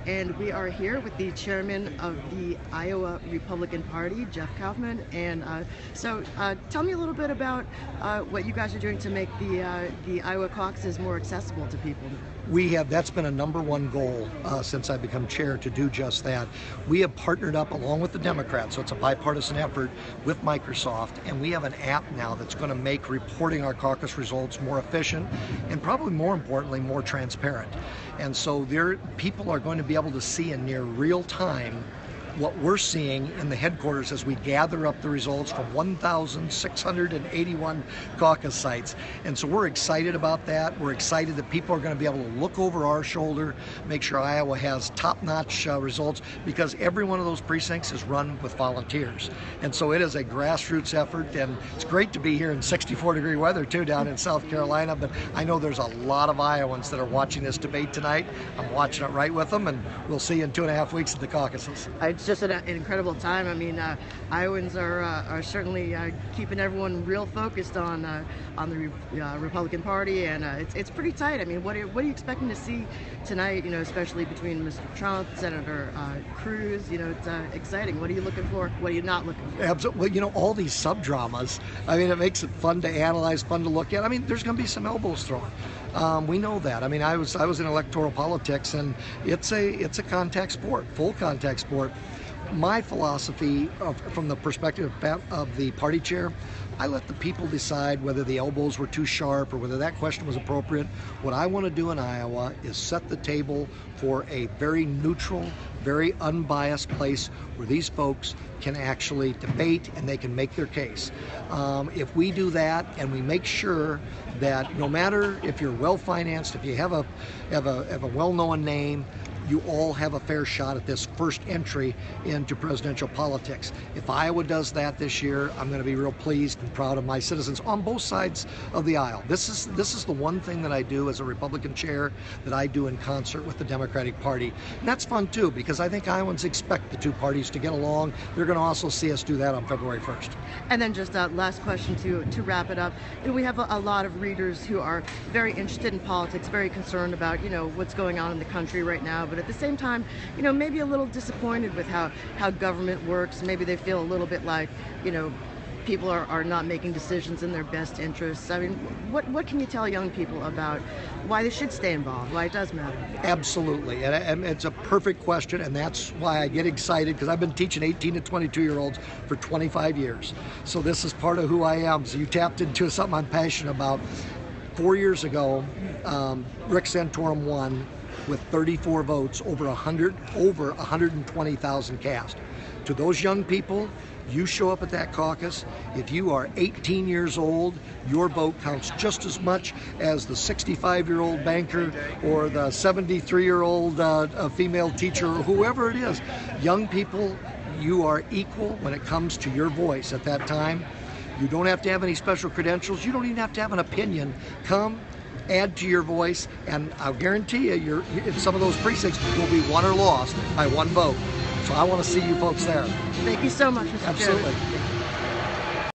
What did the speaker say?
and we are here with the chairman of the Iowa Republican Party, Jeff Kaufman. And tell me a little bit about what you guys are doing to make the Iowa caucuses more accessible to people. That's been a #1 goal since I've become chair, to do just that. We have partnered up along with the Democrats, so it's a bipartisan effort, with Microsoft, and we have an app now that's going to make reporting our caucus results more efficient and, probably more importantly, more transparent. And so people are going to be able to see in near real time what we're seeing in the headquarters as we gather up the results from 1,681 caucus sites. And so we're excited about that. We're excited that people are going to be able to look over our shoulder, make sure Iowa has top-notch results, because every one of those precincts is run with volunteers. And so it is a grassroots effort, and it's great to be here in 64-degree weather too down in South Carolina. But I know there's a lot of Iowans that are watching this debate tonight. I'm watching it right with them, and we'll see you in 2.5 weeks at the caucuses. It's just an incredible time. I mean, Iowans are certainly keeping everyone real focused on the Republican Party, and it's pretty tight. I mean, what are you expecting to see tonight? You know, especially between Mr. Trump, Senator Cruz. You know, it's exciting. What are you looking for? What are you not looking for? Absolutely. Well, you know, all these sub-dramas. I mean, it makes it fun to analyze, fun to look at. I mean, there's going to be some elbows thrown. We know that. I mean, I was in electoral politics, and it's a contact sport, full contact sport. My philosophy, from the perspective of the party chair, I let the people decide whether the elbows were too sharp or whether that question was appropriate. What I want to do in Iowa is set the table for a very neutral, very unbiased place where these folks can actually debate and they can make their case. If we do that, and we make sure that no matter if you're well-financed, if you have a well-known name, you all have a fair shot at this first entry into presidential politics. If Iowa does that this year, I'm going to be real pleased and proud of my citizens on both sides of the aisle. This is the one thing that I do as a Republican chair that I do in concert with the Democratic Party. And that's fun too, because I think Iowans expect the two parties to get along. They're going to also see us do that on February 1st. And then just last question to wrap it up. You know, we have a lot of readers who are very interested in politics, very concerned about, you know, what's going on in the country right now, but at the same time, you know, maybe a little disappointed with how government works. Maybe they feel a little bit like, you know, people are not making decisions in their best interests. I mean, what can you tell young people about why they should stay involved, why it does matter? Absolutely, and it's a perfect question, and that's why I get excited, because I've been teaching 18 to 22-year-olds for 25 years. So this is part of who I am. So you tapped into something I'm passionate about. 4 years ago, Rick Santorum won with 34 votes, over 120,000 cast. To those young people, you show up at that caucus. If you are 18 years old, your vote counts just as much as the 65-year-old banker or the 73-year-old female teacher, or whoever it is. Young people, you are equal when it comes to your voice at that time. You don't have to have any special credentials. You don't even have to have an opinion. Come, add to your voice, and I'll guarantee you, in some of those precincts will be won or lost by one vote. So I want to see you folks there. Thank you so much, Mr. Chairman. Absolutely.